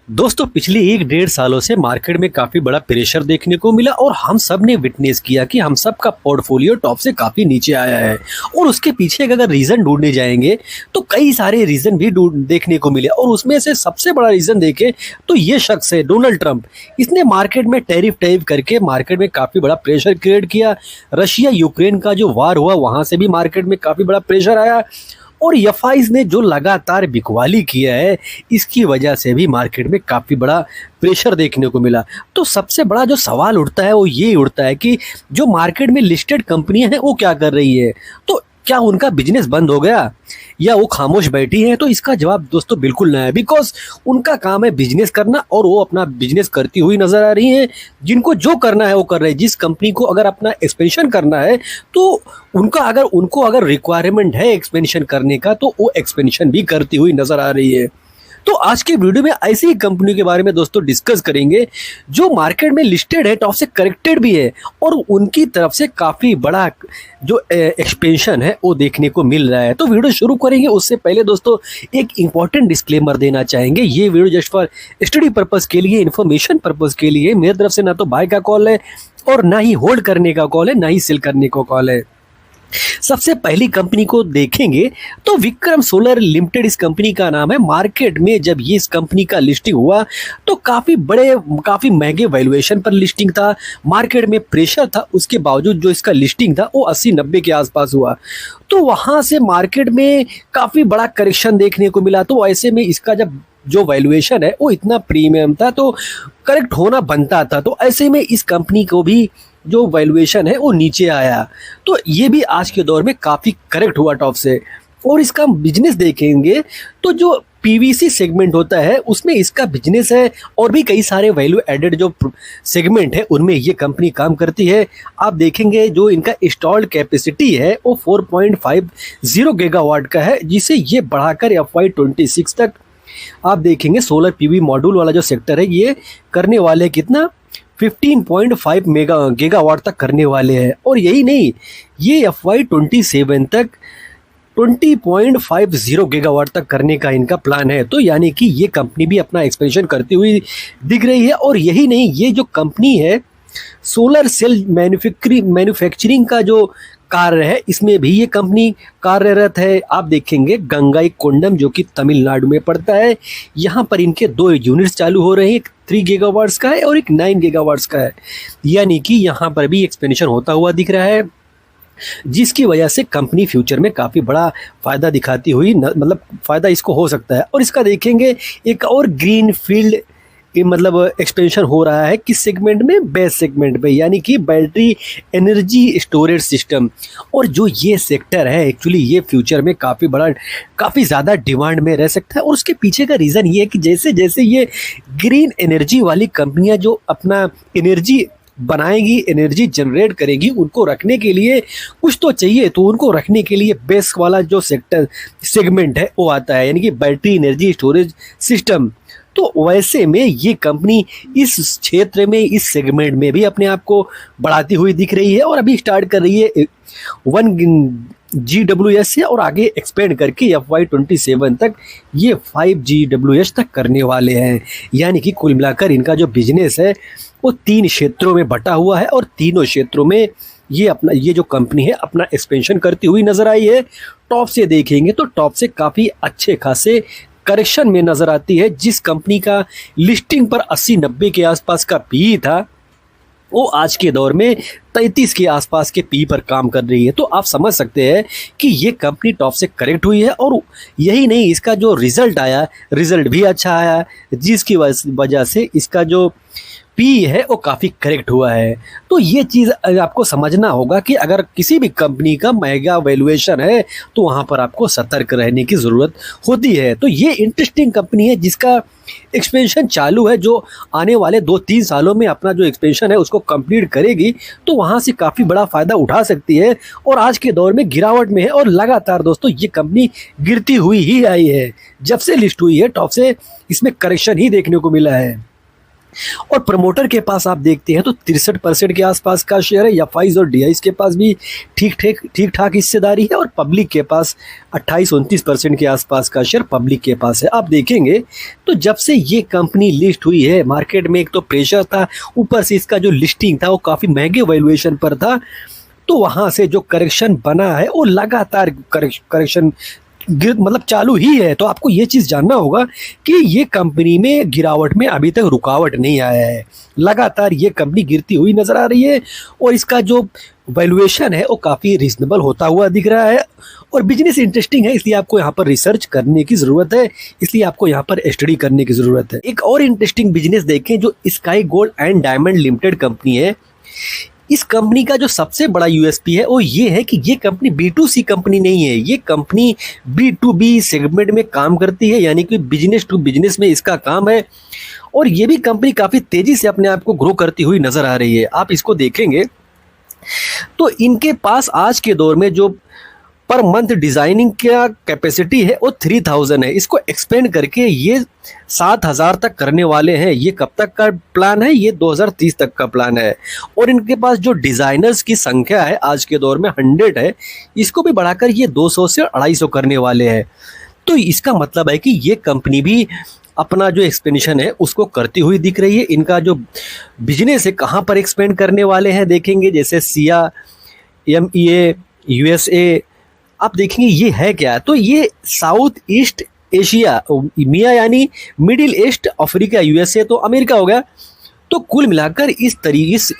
दोस्तों पिछले 1 डेढ़ सालों से मार्केट में काफी बड़ा प्रेशर देखने को मिला और हम सब ने विटनेस किया कि हम सब का पोर्टफोलियो टॉप से काफी नीचे आया है। और उसके पीछे अगर रीजन ढूंढने जाएंगे तो कई सारे रीजन भी देखने को मिले और उसमें से सबसे बड़ा रीजन देखें तो ये शख्स है डोनाल्ड ट्रंप। इसने मार्केट में टैरिफ करके मार्केट में काफी बड़ा प्रेशर क्रिएट किया। रशिया यूक्रेन का जो वार हुआ वहां से भी मार्केट में काफी बड़ा प्रेशर आया और एफआईज ने जो लगातार बिकवाली किया है इसकी वजह से भी मार्केट में काफ़ी बड़ा प्रेशर देखने को मिला। तो सबसे बड़ा जो सवाल उठता है वो ये उठता है कि जो मार्केट में लिस्टेड कंपनियां हैं वो क्या कर रही है, तो क्या उनका बिजनेस बंद हो गया या वो खामोश बैठी हैं? तो इसका जवाब दोस्तों बिल्कुल ना है, बिकॉज उनका काम है बिजनेस करना और वो अपना बिजनेस करती हुई नजर आ रही हैं। जिनको जो करना है वो कर रहे हैं। जिस कंपनी को अगर अपना एक्सपेंशन करना है तो उनको अगर रिक्वायरमेंट है एक्सपेंशन करने का तो वो एक्सपेंशन भी करती हुई नजर आ रही है। तो आज के वीडियो में ऐसी ही कंपनी के बारे में दोस्तों डिस्कस करेंगे जो मार्केट में लिस्टेड है, टॉप से करेक्टेड भी है और उनकी तरफ से काफ़ी बड़ा जो एक्सपेंशन है वो देखने को मिल रहा है। तो वीडियो शुरू करेंगे उससे पहले दोस्तों एक इंपॉर्टेंट डिस्क्लेमर देना चाहेंगे। ये video just for study purpose के लिए, इन्फॉर्मेशन पर्पज़ के लिए, मेरी तरफ से ना तो बाय का कॉल है और ना ही होल्ड करने का कॉल है, ना ही सेल करने का कॉल है। सबसे पहली कंपनी को देखेंगे तो विक्रम सोलर लिमिटेड इस कंपनी का नाम है। मार्केट में जब ये इस कंपनी का लिस्टिंग हुआ तो काफ़ी महंगे वैल्यूएशन पर लिस्टिंग था। मार्केट में प्रेशर था, उसके बावजूद जो इसका लिस्टिंग था वो 80-90 के आसपास हुआ। तो वहाँ से मार्केट में काफ़ी बड़ा करेक्शन देखने को मिला। तो ऐसे में इसका जब जो वैल्यूएशन है वो इतना प्रीमियम था तो करेक्ट होना बनता था। तो ऐसे में इस कंपनी को भी जो वैल्यूएशन है वो नीचे आया। तो ये भी आज के दौर में काफ़ी करेक्ट हुआ टॉप से। और इसका बिजनेस देखेंगे तो जो पीवीसी सेगमेंट होता है उसमें इसका बिजनेस है और भी कई सारे वैल्यू एडेड जो सेगमेंट है उनमें ये कंपनी काम करती है। आप देखेंगे जो इनका इंस्टॉल्ड कैपेसिटी है वो 4.50 गीगावाट का है, जिसे ये बढ़ाकर FY26 तक आप देखेंगे सोलर पीवी मॉड्यूल वाला जो सेक्टर है ये करने वाले कितना 15.5 गीगावाट तक करने वाले हैं। और यही नहीं, ये FY27 तक 20.50 गीगावाट तक करने का इनका प्लान है। तो यानी कि ये कंपनी भी अपना एक्सपेंशन करती हुई दिख रही है। और यही नहीं, ये जो कंपनी है सोलर सेल मैन्युफैक्चरिंग का जो कार्य है इसमें भी ये कंपनी कार्यरत है। आप देखेंगे गंगाई कोंडम जो कि तमिलनाडु में पड़ता है, यहाँ पर इनके 2 यूनिट्स चालू हो रहे हैं, एक 3 गीगावाट्स का है और एक 9 गीगावाट्स का है। यानी कि यहाँ पर भी एक्सपेंशन होता हुआ दिख रहा है, जिसकी वजह से कंपनी फ्यूचर में काफ़ी बड़ा फ़ायदा दिखाती हुई मतलब फ़ायदा इसको हो सकता है। और इसका देखेंगे एक और ग्रीन फील्ड मतलब एक्सपेंशन हो रहा है किस सेगमेंट में, बेस सेगमेंट पे, यानी कि बैटरी एनर्जी स्टोरेज सिस्टम। और जो ये सेक्टर है एक्चुअली ये फ्यूचर में काफ़ी ज़्यादा डिमांड में रह सकता है। और उसके पीछे का रीज़न ये है कि जैसे जैसे ये ग्रीन एनर्जी वाली कंपनियां जो अपना एनर्जी बनाएगी, एनर्जी जनरेट करेगी, उनको रखने के लिए कुछ तो चाहिए। तो उनको रखने के लिए बेस वाला जो सेगमेंट है वो आता है, यानी कि बैटरी एनर्जी स्टोरेज सिस्टम। तो वैसे में ये कंपनी इस क्षेत्र में, इस सेगमेंट में भी अपने आप को बढ़ाती हुई दिख रही है और अभी स्टार्ट कर रही है 1 GWS से और आगे एक्सपेंड करके FY27 तक ये 5 GWS तक करने वाले हैं। यानी कि कुल मिलाकर इनका जो बिजनेस है वो 3 क्षेत्रों में बटा हुआ है और तीनों क्षेत्रों में ये जो कंपनी है अपना एक्सपेंशन करती हुई नजर आई है। टॉप से देखेंगे तो टॉप से काफ़ी अच्छे खासे करेक्शन में नजर आती है। जिस कंपनी का लिस्टिंग पर 80-90 के आसपास का पी था वो आज के दौर में 33 के आसपास के पी पर काम कर रही है। तो आप समझ सकते हैं कि ये कंपनी टॉप से करेक्ट हुई है। और यही नहीं, इसका जो रिजल्ट आया, रिजल्ट भी अच्छा आया, जिसकी वजह से इसका जो पी है वो काफ़ी करेक्ट हुआ है। तो ये चीज़ आपको समझना होगा कि अगर किसी भी कंपनी का महंगा वैल्यूएशन है तो वहाँ पर आपको सतर्क रहने की ज़रूरत होती है। तो ये इंटरेस्टिंग कंपनी है जिसका एक्सपेंशन चालू है, जो आने वाले 2-3 सालों में अपना जो एक्सपेंशन है उसको कंप्लीट करेगी तो वहाँ से काफ़ी बड़ा फ़ायदा उठा सकती है। और आज के दौर में गिरावट में है और लगातार दोस्तों ये कंपनी गिरती हुई ही आई है। जब से लिस्ट हुई है टॉप से इसमें करेक्शन ही देखने को मिला है। और प्रमोटर के पास आप देखते हैं तो 63% के आसपास का शेयर है। एफआईज और डीआईज के पास भी ठीक ठाक हिस्सेदारी है, और पब्लिक के पास 28-29% के आसपास का शेयर पब्लिक के पास है। आप देखेंगे तो जब से ये कंपनी लिस्ट हुई है मार्केट में एक तो प्रेशर था, ऊपर से इसका जो लिस्टिंग था वो काफ़ी महंगे वैल्यूएशन पर था, तो वहाँ से जो करेक्शन बना है वो लगातार करेक्शन मतलब चालू ही है। तो आपको ये चीज़ जानना होगा कि ये कंपनी में गिरावट में अभी तक रुकावट नहीं आया है, लगातार ये कंपनी गिरती हुई नज़र आ रही है, और इसका जो वैल्यूएशन है वो काफ़ी रीजनेबल होता हुआ दिख रहा है, और बिजनेस इंटरेस्टिंग है, इसलिए आपको यहाँ पर रिसर्च करने की ज़रूरत है, इसलिए आपको यहाँ पर स्टडी करने की ज़रूरत है। एक और इंटरेस्टिंग बिजनेस देखें जो sky gold and diamond limited company है। इस कंपनी का जो सबसे बड़ा यूएसपी है वो ये है कि ये कंपनी B2C कंपनी नहीं है, ये कंपनी B2B सेगमेंट में काम करती है, यानी कि बिजनेस टू बिजनेस में इसका काम है, और ये भी कंपनी काफ़ी तेज़ी से अपने आप को ग्रो करती हुई नज़र आ रही है। आप इसको देखेंगे तो इनके पास आज के दौर में जो पर मंथ डिज़ाइनिंग का कैपेसिटी है वो 3000 है, इसको एक्सपेंड करके ये 7000 तक करने वाले हैं। ये कब तक का प्लान है? ये 2030 तक का प्लान है। और इनके पास जो डिज़ाइनर्स की संख्या है आज के दौर में 100 है, इसको भी बढ़ाकर ये 200 से 250 करने वाले हैं। तो इसका मतलब है कि ये कंपनी भी अपना जो एक्सपेंशन है उसको करती हुई दिख रही है। इनका जो बिजनेस है कहाँ पर एक्सपेंड करने वाले हैं देखेंगे, जैसे सिया, MEA, USA, आप देखेंगे ये है क्या, तो ये साउथ ईस्ट एशिया, मिया यानी मिडिल ईस्ट, अफ्रीका, USA तो अमेरिका हो गया। तो कुल मिलाकर इस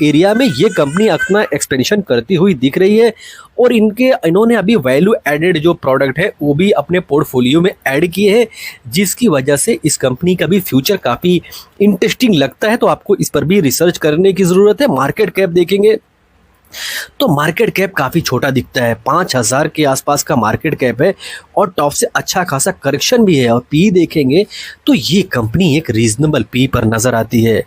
एरिया में ये कंपनी अपना एक्सपेंशन करती हुई दिख रही है, और इन्होंने अभी वैल्यू एडेड जो प्रोडक्ट है वो भी अपने पोर्टफोलियो में ऐड किए हैं, जिसकी वजह से इस कंपनी का भी फ्यूचर काफ़ी इंटरेस्टिंग लगता है। तो आपको इस पर भी रिसर्च करने की ज़रूरत है। मार्केट कैप देखेंगे तो मार्केट कैप काफ़ी छोटा दिखता है, 5000 के आसपास का मार्केट कैप है, और टॉप से अच्छा खासा करेक्शन भी है। और पी देखेंगे तो ये कंपनी एक रीजनेबल पी पर नज़र आती है,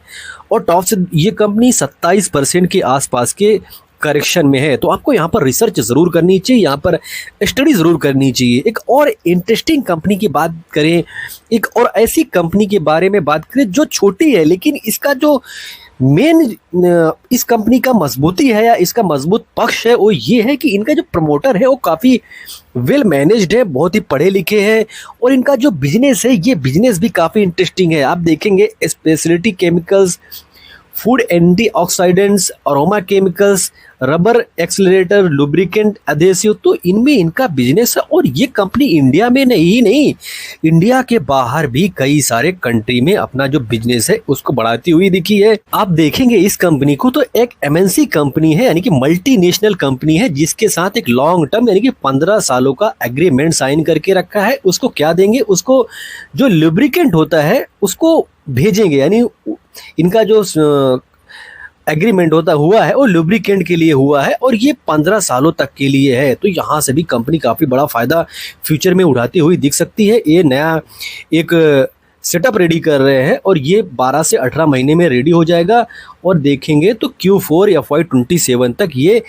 और टॉप से ये कंपनी 27% के आसपास के करेक्शन में है। तो आपको यहाँ पर रिसर्च ज़रूर करनी चाहिए, यहाँ पर स्टडी ज़रूर करनी चाहिए। एक और इंटरेस्टिंग कंपनी की बात करें, एक और ऐसी कंपनी के बारे में बात करें जो छोटी है, लेकिन इसका जो मेन इस कंपनी का मजबूती है या इसका मजबूत पक्ष है वो ये है कि इनका जो प्रमोटर है वो काफ़ी वेल मैनेज्ड है, बहुत ही पढ़े लिखे हैं, और इनका जो बिजनेस है ये बिजनेस भी काफ़ी इंटरेस्टिंग है। आप देखेंगे speciality chemicals, food antioxidants, aroma chemicals, rubber accelerator, lubricant, adhesive, तो इनमें इनका बिजनेस है। और ये कंपनी इंडिया में नहीं, इंडिया के बाहर भी कई सारे कंट्री में अपना जो बिजनेस है उसको बढ़ाती हुई दिखी है। आप देखेंगे इस कंपनी को तो एक MNC कंपनी है, यानी कि मल्टीनेशनल कंपनी है, जिसके साथ एक लॉन्ग टर्म यानी कि 15 सालों का एग्रीमेंट साइन करके रखा है। उसको क्या देंगे? उसको जो लुब्रिकेंट होता है उसको भेजेंगे, यानी इनका जो एग्रीमेंट हुआ है वो लुब्रिकेंट के लिए हुआ है, और ये 15 सालों तक के लिए है। तो यहाँ से भी कंपनी काफ़ी बड़ा फ़ायदा फ्यूचर में उठाती हुई दिख सकती है। ये नया एक सेटअप रेडी कर रहे हैं, और ये 12 से 18 महीने में रेडी हो जाएगा, और देखेंगे तो Q4 FY27 तक ये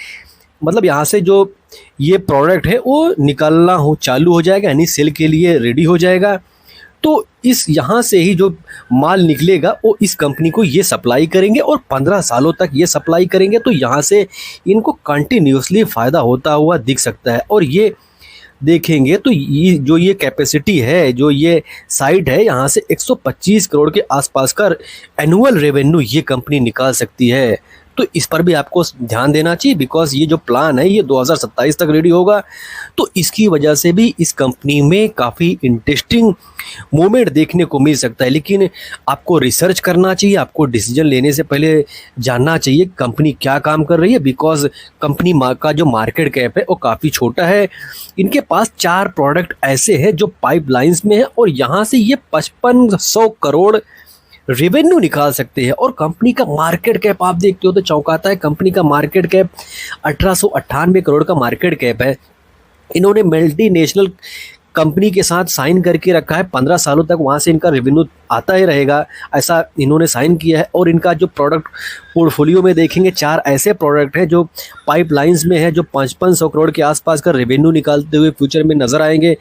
मतलब यहाँ से जो ये प्रोडक्ट है वो निकलना चालू हो जाएगा, यानी सेल के लिए रेडी हो जाएगा। तो इस यहाँ से ही जो माल निकलेगा वो इस कंपनी को ये सप्लाई करेंगे, और 15 सालों तक ये सप्लाई करेंगे। तो यहाँ से इनको कंटिन्यूसली फ़ायदा होता हुआ दिख सकता है। और ये देखेंगे तो ये कैपेसिटी है, जो ये साइट है, यहाँ से 125 करोड़ के आसपास का एनुअल रेवेन्यू ये कंपनी निकाल सकती है। तो इस पर भी आपको ध्यान देना चाहिए, बिकॉज ये जो प्लान है ये 2027 तक रेडी होगा। तो इसकी वजह से भी इस कंपनी में काफ़ी इंटरेस्टिंग मूवमेंट देखने को मिल सकता है। लेकिन आपको रिसर्च करना चाहिए, आपको डिसीजन लेने से पहले जानना चाहिए कंपनी क्या काम कर रही है, बिकॉज कंपनी का जो मार्केट कैप है वो काफ़ी छोटा है। इनके पास 4 प्रोडक्ट ऐसे हैं जो पाइपलाइंस में है, और यहाँ से ये 5500 करोड़ रेवेन्यू निकाल सकते हैं। और कंपनी का मार्केट कैप आप देखते हो तो चौंकाता है। कंपनी का मार्केट कैप 1898 करोड़ का मार्केट कैप है। इन्होंने मल्टीनेशनल कंपनी के साथ साइन करके रखा है, 15 सालों तक वहाँ से इनका रेवेन्यू आता ही रहेगा, ऐसा इन्होंने साइन किया है। और इनका जो प्रोडक्ट पोर्टफोलियो में देखेंगे 4 ऐसे प्रोडक्ट हैं जो पाइपलाइंस में है, जो 500 करोड़ के आसपास का रेवेन्यू निकालते हुए फ्यूचर में नज़र आएंगे।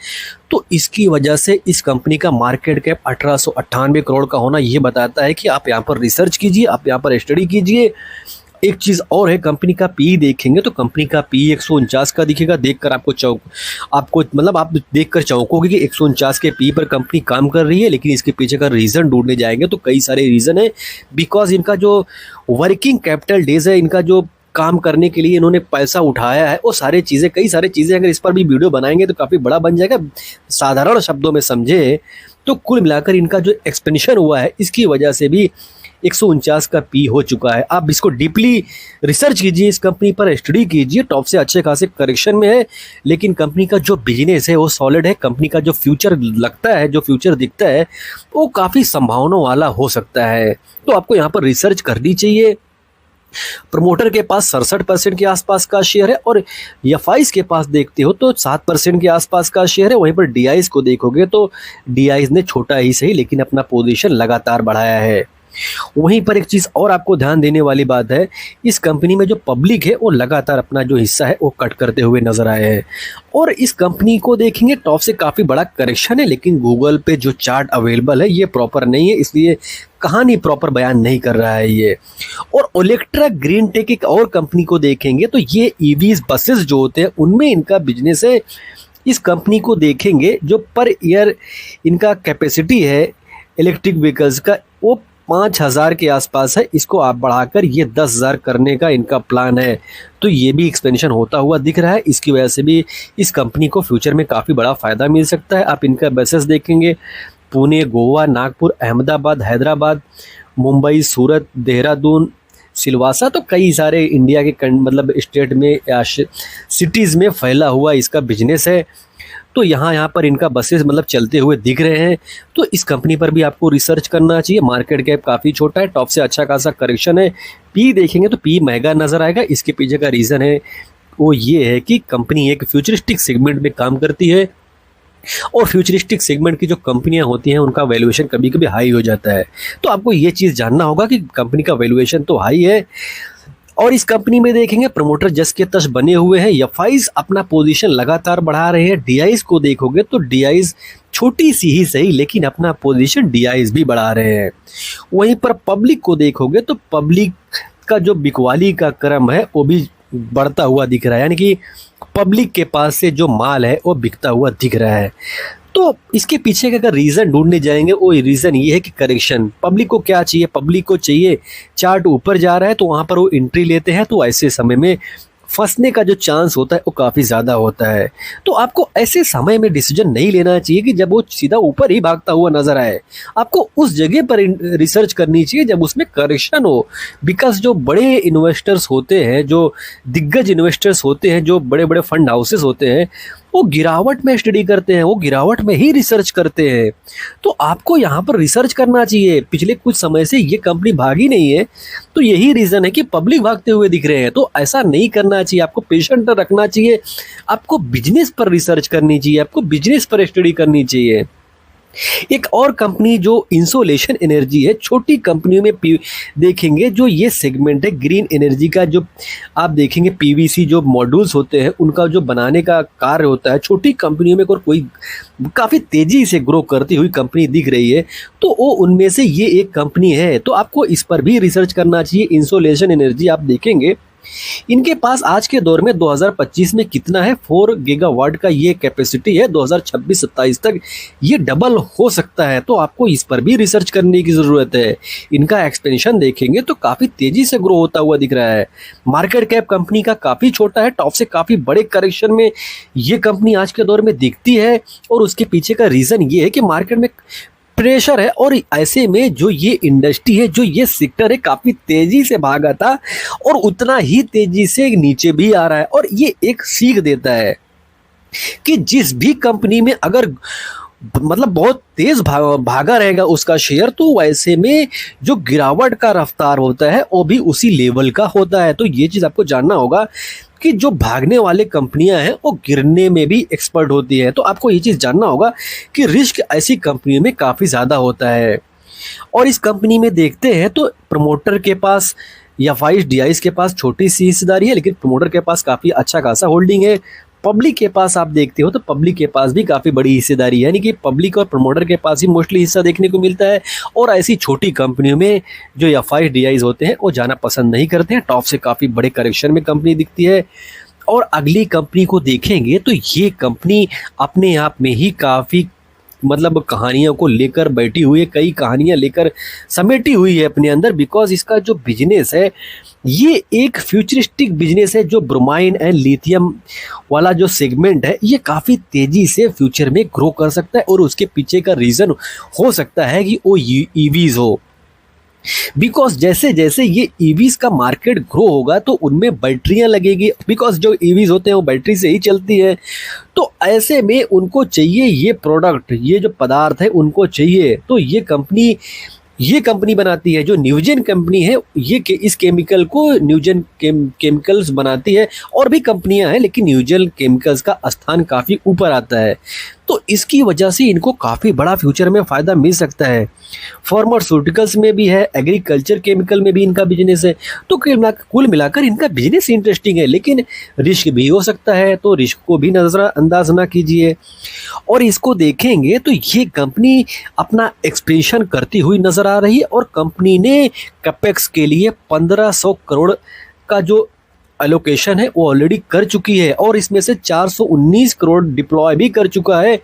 तो इसकी वजह से इस कंपनी का मार्केट कैप 1898 करोड़ का होना ये बताता है कि आप यहाँ पर रिसर्च कीजिए, आप यहाँ पर स्टडी कीजिए। एक चीज़ और है, कंपनी का पी देखेंगे तो कंपनी का पी 149 का दिखेगा। देखकर आपको मतलब आप देखकर चौंकोगे कि 149 के पी पर कंपनी काम कर रही है। लेकिन इसके पीछे का रीज़न ढूंढने जाएंगे तो कई सारे रीज़न है। बिकॉज इनका जो वर्किंग कैपिटल डेज है, इनका जो काम करने के लिए इन्होंने पैसा उठाया है, वो कई सारे चीज़ें अगर इस पर भी वीडियो बनाएंगे तो काफ़ी बड़ा बन जाएगा। साधारण शब्दों में समझे तो कुल मिलाकर इनका जो एक्सपेंशन हुआ है, इसकी वजह से भी 149 का पी हो चुका है। आप इसको डीपली रिसर्च कीजिए, इस कंपनी पर स्टडी कीजिए। टॉप से अच्छे खासे करेक्शन में है, लेकिन कंपनी का जो बिजनेस है वो सॉलिड है। कंपनी का जो फ्यूचर लगता है, जो फ्यूचर दिखता है, वो काफ़ी संभावनाओं वाला हो सकता है। तो आपको यहाँ पर रिसर्च करनी चाहिए। प्रमोटर के पास 67% के आसपास का शेयर है और एफआईज के पास देखते हो तो 7% के आसपास का शेयर है। वहीं पर डीआईज को देखोगे तो डीआईज ने छोटा ही सही लेकिन अपना पोजीशन लगातार बढ़ाया है। वहीं पर एक चीज़ और आपको ध्यान देने वाली बात है, इस कंपनी में जो पब्लिक है वो लगातार अपना जो हिस्सा है वो कट करते हुए नजर आए हैं। और इस कंपनी को देखेंगे टॉप से काफ़ी बड़ा करेक्शन है, लेकिन गूगल पे जो चार्ट अवेलेबल है ये प्रॉपर नहीं है, इसलिए कहानी प्रॉपर बयान नहीं कर रहा है ये। और ओलेक्ट्रा ग्रीन टेक एक और कंपनी को देखेंगे तो ये ईवीज बसेस जो होते हैं उनमें इनका बिजनेस है। इस कंपनी को देखेंगे जो पर ईयर इनका कैपेसिटी है इलेक्ट्रिक व्हीकल्स का वो 5000 के आसपास है। इसको आप बढ़ाकर ये 10,000 करने का इनका प्लान है। तो ये भी एक्सपेंशन होता हुआ दिख रहा है। इसकी वजह से भी इस कंपनी को फ्यूचर में काफ़ी बड़ा फ़ायदा मिल सकता है। आप इनका बसेस देखेंगे पुणे, गोवा, नागपुर, अहमदाबाद, हैदराबाद, मुंबई, सूरत, देहरादून, सिलवासा, तो कई सारे इंडिया के मतलब स्टेट में या सिटीज़ में फैला हुआ इसका बिजनेस है। तो यहाँ पर इनका बसेस मतलब चलते हुए दिख रहे हैं। तो इस कंपनी पर भी आपको रिसर्च करना चाहिए। मार्केट कैप काफ़ी छोटा है, टॉप से अच्छा खासा करेक्शन है। पी देखेंगे तो पी महंगा नज़र आएगा। इसके पीछे का रीज़न है वो ये है कि कंपनी एक फ्यूचरिस्टिक सेगमेंट में काम करती है और फ्यूचरिस्टिक सेगमेंट की जो कंपनियां होती हैं उनका वैल्यूएशन कभी कभी हाई हो जाता है। तो आपको ये चीज़ जानना होगा कि कंपनी का वैल्यूएशन तो हाई है। और इस कंपनी में देखेंगे प्रमोटर जस के तश बने हुए हैं। एफआईज अपना पोजीशन लगातार बढ़ा रहे हैं। डीआईज को देखोगे तो डीआईज छोटी सी ही सही लेकिन अपना पोजीशन डीआईज भी बढ़ा रहे हैं। वहीं पर पब्लिक को देखोगे तो पब्लिक का जो बिकवाली का क्रम है वो भी बढ़ता हुआ दिख रहा है, यानी कि पब्लिक के पास से जो माल है वो बिकता हुआ दिख रहा है। तो इसके पीछे का अगर रीज़न ढूंढने जाएंगे वो रीज़न ये है कि करेक्शन। पब्लिक को क्या चाहिए? पब्लिक को चाहिए चार्ट ऊपर जा रहा है तो वहाँ पर वो एंट्री लेते हैं, तो ऐसे समय में फंसने का जो चांस होता है वो काफ़ी ज़्यादा होता है। तो आपको ऐसे समय में डिसीजन नहीं लेना चाहिए कि जब वो सीधा ऊपर ही भागता हुआ नजर आए। आपको उस जगह पर रिसर्च करनी चाहिए जब उसमें करेक्शन हो। बिकॉज जो बड़े इन्वेस्टर्स होते हैं, जो दिग्गज इन्वेस्टर्स होते हैं, जो बड़े बड़े फंड हाउसेस होते हैं, वो गिरावट में स्टडी करते हैं, वो गिरावट में ही रिसर्च करते हैं। तो आपको यहाँ पर रिसर्च करना चाहिए। पिछले कुछ समय से ये कंपनी भागी नहीं है तो यही रीज़न है कि पब्लिक भागते हुए दिख रहे हैं। तो ऐसा नहीं करना चाहिए। आपको पेशेंट रखना चाहिए, आपको बिजनेस पर रिसर्च करनी चाहिए, आपको बिजनेस पर स्टडी करनी चाहिए। एक और कंपनी जो इंसोलेशन एनर्जी है, छोटी कंपनियों में देखेंगे जो ये सेगमेंट है ग्रीन एनर्जी का, जो आप देखेंगे पीवीसी जो मॉड्यूल्स होते हैं उनका जो बनाने का कार्य होता है, छोटी कंपनियों में कोई काफ़ी तेज़ी से ग्रो करती हुई कंपनी दिख रही है तो वो उनमें से ये एक कंपनी है। तो आपको इस पर भी रिसर्च करना चाहिए। इंसोलेशन एनर्जी आप देखेंगे इनके पास आज के दौर में 2025 में कितना है, 4 गीगावाट का ये कैपेसिटी है। 2026-27 तक ये डबल हो सकता है। तो आपको इस पर भी रिसर्च करने की ज़रूरत है। इनका एक्सपेंशन देखेंगे तो काफ़ी तेज़ी से ग्रो होता हुआ दिख रहा है। मार्केट कैप कंपनी का काफ़ी छोटा है, टॉप से काफ़ी बड़े करेक्शन में ये कंपनी आज के दौर में दिखती है। और उसके पीछे का रीज़न ये है कि मार्केट में प्रेशर है और ऐसे में जो ये इंडस्ट्री है, जो ये सेक्टर है, काफ़ी तेज़ी से भागा था और उतना ही तेज़ी से नीचे भी आ रहा है। और ये एक सीख देता है कि जिस भी कंपनी में अगर मतलब बहुत तेज भागा रहेगा उसका शेयर, तो वैसे में जो गिरावट का रफ्तार होता है वो भी उसी लेवल का होता है। तो ये चीज़ आपको जानना होगा कि जो भागने वाले कंपनियां हैं वो गिरने में भी एक्सपर्ट होती है। तो आपको ये चीज़ जानना होगा कि रिस्क ऐसी कंपनियों में काफ़ी ज़्यादा होता है। और इस कंपनी में देखते हैं तो प्रमोटर के पास या वाइस डीआईज के पास छोटी सी हिस्सेदारी है, लेकिन प्रमोटर के पास काफ़ी अच्छा खासा होल्डिंग है। पब्लिक के पास आप देखते हो तो पब्लिक के पास भी काफ़ी बड़ी हिस्सेदारी है, यानी कि पब्लिक और प्रमोटर के पास ही मोस्टली हिस्सा देखने को मिलता है। और ऐसी छोटी कंपनियों में जो एफआई डीआईज होते हैं वो जाना पसंद नहीं करते हैं। टॉप से काफ़ी बड़े करेक्शन में कंपनी दिखती है। और अगली कंपनी को देखेंगे तो ये कंपनी अपने आप में ही काफ़ी मतलब कहानियों को लेकर बैठी हुई है, कई कहानियां लेकर समेटी हुई है अपने अंदर। बिकॉज इसका जो बिजनेस है ये एक फ्यूचरिस्टिक बिजनेस है, जो ब्रोमाइन एंड लिथियम वाला जो सेगमेंट है ये काफ़ी तेज़ी से फ्यूचर में ग्रो कर सकता है। और उसके पीछे का रीज़न हो सकता है कि वो ईवीज़ हो। बिकॉज जैसे जैसे ये ईवीज का मार्केट ग्रो होगा तो उनमें बैटरियां लगेगी, बिकॉज जो ईवीज होते हैं वो बैटरी से ही चलती है। तो ऐसे में उनको चाहिए ये प्रोडक्ट, ये जो पदार्थ है उनको चाहिए। तो ये कंपनी बनाती है जो न्यूजेन कंपनी है, इस केमिकल को न्यूजेन केमिकल्स बनाती है। और भी कंपनियां हैं लेकिन न्यूजेन केमिकल्स का स्थान काफ़ी ऊपर आता है। तो इसकी वजह से इनको काफ़ी बड़ा फ्यूचर में फ़ायदा मिल सकता है। फार्मास्यूटिकल्स में भी है, एग्रीकल्चर केमिकल में भी इनका बिजनेस है। तो कुल मिलाकर इनका बिजनेस इंटरेस्टिंग है, लेकिन रिस्क भी हो सकता है। तो रिस्क को भी नज़रअंदाज ना कीजिए। और इसको देखेंगे तो ये कंपनी अपना एक्सपेंशन करती हुई नज़र आ रही है। और कंपनी ने कैपेक्स के लिए 1500 करोड़ का जो एलोकेशन है वो ऑलरेडी कर चुकी है। और इसमें से 419 करोड़ डिप्लॉय भी कर चुका है।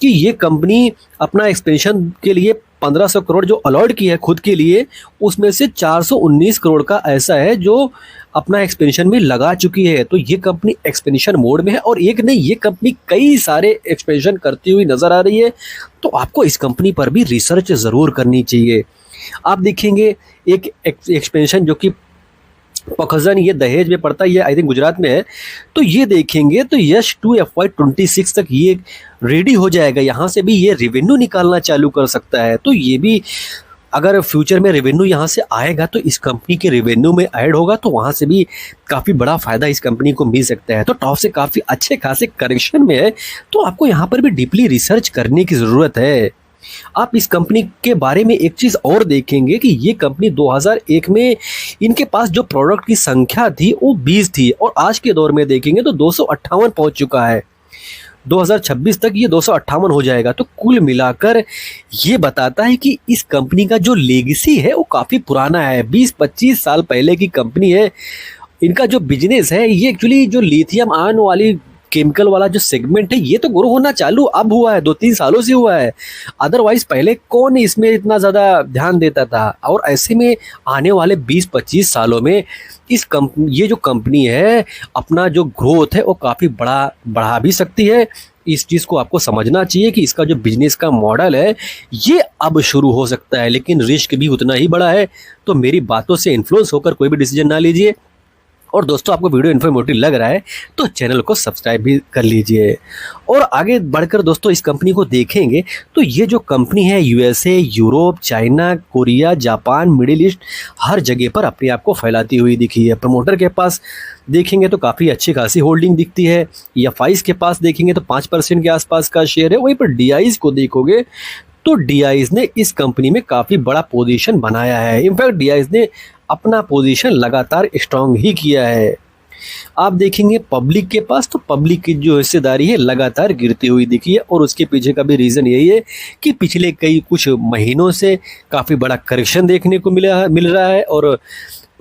कि ये कंपनी अपना एक्सपेंशन के लिए 1500 करोड़ जो अलॉट किया है खुद के लिए, उसमें से 419 करोड़ का ऐसा है जो अपना एक्सपेंशन में लगा चुकी है। तो ये कंपनी एक्सपेंशन मोड में है। और एक नहीं, ये कंपनी कई सारे एक्सपेंशन करती हुई नज़र आ रही है। तो आपको इस कंपनी पर भी रिसर्च ज़रूर करनी चाहिए। आप देखेंगे एक एक्सपेंशन जो कि पखजन, ये दहेज में पड़ता है, ये आई थिंक गुजरात में है। तो ये देखेंगे तो यश 2 FY26 तक ये रेडी हो जाएगा। यहाँ से भी ये रेवेन्यू निकालना चालू कर सकता है। तो ये भी अगर फ्यूचर में रेवेन्यू यहाँ से आएगा तो इस कंपनी के रेवेन्यू में ऐड होगा, तो वहाँ से भी काफ़ी बड़ा फ़ायदा इस कंपनी को मिल सकता है। तो टॉप से काफ़ी अच्छे खासे करेक्शन में है। तो आपको यहाँ पर भी डीपली रिसर्च करने की ज़रूरत है। आप इस कंपनी के बारे में एक चीज़ और देखेंगे कि ये कंपनी 2001 में इनके पास जो प्रोडक्ट की संख्या थी वो 20 थी। और आज के दौर में देखेंगे तो 258 पहुंच चुका है। 2026 तक ये 258 हो जाएगा। तो कुल मिलाकर ये बताता है कि इस कंपनी का जो लेगेसी है वो काफ़ी पुराना है, 20-25 साल पहले की कंपनी है। इनका जो बिजनेस है ये एक्चुअली जो लिथियम आयन वाली केमिकल वाला जो सेगमेंट है ये तो ग्रो होना चालू अब हुआ है, 2-3 सालों से हुआ है। अदरवाइज पहले कौन इसमें इतना ज़्यादा ध्यान देता था। और ऐसे में आने वाले 20-25 सालों में ये जो कंपनी है अपना जो ग्रोथ है वो काफ़ी बढ़ा भी सकती है। इस चीज़ को आपको समझना चाहिए कि इसका जो बिजनेस का मॉडल है ये अब शुरू हो सकता है, लेकिन रिस्क भी उतना ही बड़ा है। तो मेरी बातों से इन्फ्लुएंस होकर कोई भी डिसीजन ना लीजिए। और दोस्तों आपको वीडियो इन्फॉर्मेटिव लग रहा है तो चैनल को सब्सक्राइब भी कर लीजिए। और आगे बढ़कर दोस्तों इस कंपनी को देखेंगे तो ये जो कंपनी है USA, Europe, China, Korea, Japan, Middle East हर जगह पर अपने आप को फैलाती हुई दिखी है। प्रमोटर के पास देखेंगे तो काफ़ी अच्छी खासी होल्डिंग दिखती है। एफआईज के पास देखेंगे तो 5% के आसपास का शेयर है। वहीं पर डीआईज को देखोगे तो डीआईज ने इस कंपनी में काफ़ी बड़ा पोजीशन बनाया है। इनफैक्ट डीआईज ने अपना पोजीशन लगातार स्ट्रांग ही किया है। आप देखेंगे पब्लिक के पास तो पब्लिक की जो हिस्सेदारी है लगातार गिरती हुई दिखी है। और उसके पीछे का भी रीज़न यही है कि पिछले कुछ महीनों से काफ़ी बड़ा करेक्शन देखने को मिल रहा है और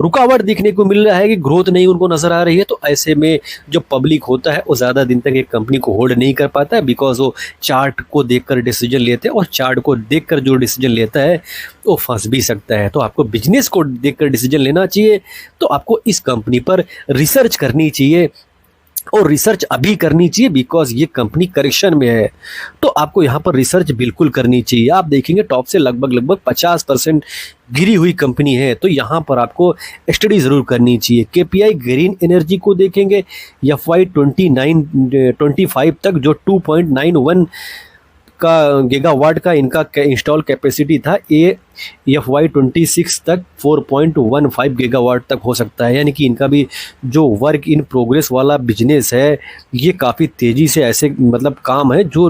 रुकावट दिखने को मिल रहा है कि ग्रोथ नहीं उनको नज़र आ रही है। तो ऐसे में जो पब्लिक होता है वो ज़्यादा दिन तक एक कंपनी को होल्ड नहीं कर पाता है, बिकॉज वो चार्ट को देखकर डिसीजन लेते हैं। और चार्ट को देखकर जो डिसीजन लेता है वो फंस भी सकता है। तो आपको बिजनेस को देखकर डिसीजन लेना चाहिए। तो आपको इस कंपनी पर रिसर्च करनी चाहिए और रिसर्च अभी करनी चाहिए, बिकॉज ये कंपनी करेक्शन में है। तो आपको यहाँ पर रिसर्च बिल्कुल करनी चाहिए। आप देखेंगे टॉप से लगभग 50% गिरी हुई कंपनी है। तो यहाँ पर आपको स्टडी ज़रूर करनी चाहिए। केपीआई ग्रीन एनर्जी को देखेंगे FY 25 तक जो 2.91 गीगावाट का इनका इंस्टॉल कैपेसिटी था। FY26 तक 4.15 गीगावाट तक हो सकता है, यानी कि इनका भी जो वर्क इन प्रोग्रेस वाला बिजनेस है ये काफ़ी तेज़ी से ऐसे मतलब काम है जो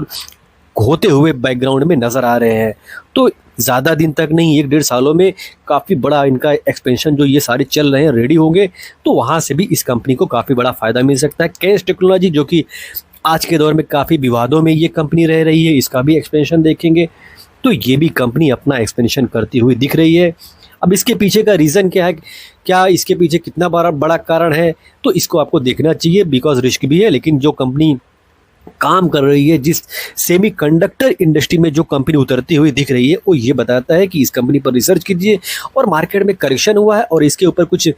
होते हुए बैकग्राउंड में नज़र आ रहे हैं। तो ज़्यादा दिन तक नहीं, 1-1.5 सालों में काफ़ी बड़ा इनका एक्सपेंशन जो ये सारे चल रहे हैं रेडी होंगे, तो वहाँ से भी इस कंपनी को काफ़ी बड़ा फ़ायदा मिल सकता है। कैश टेक्नोलॉजी जो कि आज के दौर में काफ़ी विवादों में ये कंपनी रह रही है, इसका भी एक्सपेंशन देखेंगे तो ये भी कंपनी अपना एक्सपेंशन करती हुई दिख रही है। अब इसके पीछे का रीज़न क्या है, क्या इसके पीछे कितना बड़ा कारण है, तो इसको आपको देखना चाहिए, बिकॉज रिस्क भी है। लेकिन जो कंपनी काम कर रही है, जिस सेमीकंडक्टर इंडस्ट्री में जो कंपनी उतरती हुई दिख रही है, वो ये बताता है कि इस कंपनी पर रिसर्च कीजिए। और मार्केट में करेक्शन हुआ है और इसके ऊपर कुछ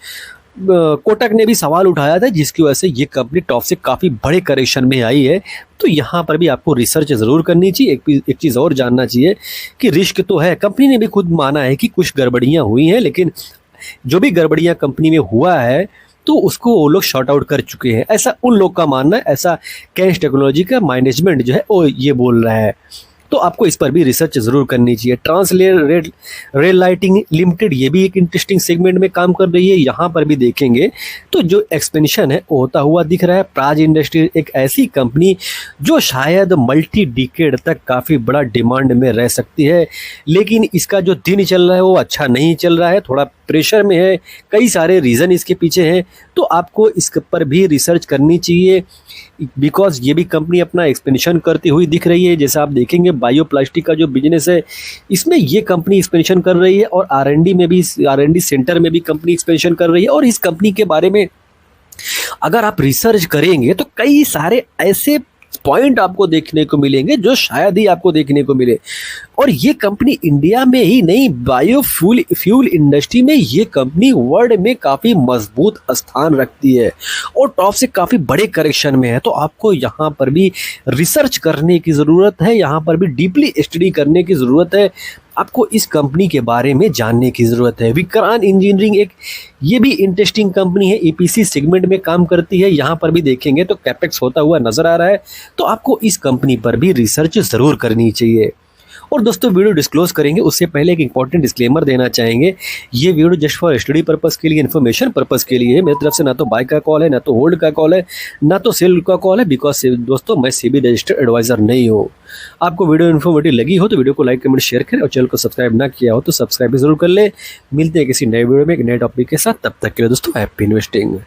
कोटक ने भी सवाल उठाया था, जिसकी वजह से ये कंपनी टॉप से काफ़ी बड़े करेक्शन में आई है। तो यहाँ पर भी आपको रिसर्च ज़रूर करनी चाहिए। एक चीज़ और जानना चाहिए कि रिस्क तो है, कंपनी ने भी खुद माना है कि कुछ गड़बड़ियाँ हुई हैं, लेकिन जो भी गड़बड़ियाँ कंपनी में हुआ है तो उसको वो लोग शॉर्ट आउट कर चुके हैं, ऐसा उन लोग का मानना है। ऐसा कैश टेक्नोलॉजी का मैनेजमेंट जो है वो ये बोल रहा है। तो आपको इस पर भी रिसर्च ज़रूर करनी चाहिए। रेल लाइटिंग लिमिटेड ये भी एक इंटरेस्टिंग सेगमेंट में काम कर रही है। यहाँ पर भी देखेंगे तो जो एक्सपेंशन है वो होता हुआ दिख रहा है। प्राज इंडस्ट्री एक ऐसी कंपनी जो शायद मल्टी डिकेड तक काफ़ी बड़ा डिमांड में रह सकती है, लेकिन इसका जो दिन चल रहा है वो अच्छा नहीं चल रहा है, थोड़ा प्रेशर में है, कई सारे रीज़न इसके पीछे हैं। तो आपको इस पर भी रिसर्च करनी चाहिए, बिकॉज ये भी कंपनी अपना एक्सपेंशन करती हुई दिख रही है। जैसा आप देखेंगे बायोप्लास्टिक का जो बिजनेस है इसमें ये कंपनी एक्सपेंशन कर रही है, और R&D सेंटर में भी कंपनी एक्सपेंशन कर रही है। और इस कंपनी के बारे में अगर आप रिसर्च करेंगे तो कई सारे ऐसे पॉइंट आपको देखने को मिलेंगे जो शायद ही आपको देखने को मिले। और ये कंपनी इंडिया में ही नहीं, फ्यूल इंडस्ट्री में ये कंपनी वर्ल्ड में काफ़ी मजबूत स्थान रखती है और टॉप से काफ़ी बड़े करेक्शन में है। तो आपको यहाँ पर भी रिसर्च करने की ज़रूरत है, यहाँ पर भी डीपली स्टडी करने की ज़रूरत है। आपको इस कंपनी के बारे में जानने की ज़रूरत है। विक्रांत इंजीनियरिंग एक ये भी इंटरेस्टिंग कंपनी है, EPC सेगमेंट में काम करती है। यहाँ पर भी देखेंगे तो कैपेक्स होता हुआ नज़र आ रहा है। तो आपको इस कंपनी पर भी रिसर्च ज़रूर करनी चाहिए। और दोस्तों वीडियो डिस्क्लोज करेंगे उससे पहले एक इंपॉर्टेंट डिस्क्लेमर देना चाहेंगे। ये video just for study purpose के लिए, इन्फॉर्मेशन पर्पस के लिए है। मेरी तरफ से ना तो बाय का कॉल है, ना तो होल्ड का कॉल है, ना तो सेल का कॉल है, बिकॉज दोस्तों मैं SEBI रजिस्टर्ड एडवाइजर नहीं हूँ। आपको वीडियो इन्फॉर्मेटिव लगी हो तो वीडियो को लाइक कमेंट शेयर करें, और चैनल को सब्सक्राइब ना किया हो तो सब्सक्राइब भी जरूर कर ले। मिलते हैं किसी नए वीडियो में एक नए टॉपिक के साथ, तब तक के लिए दोस्तों हैप्पी इन्वेस्टिंग।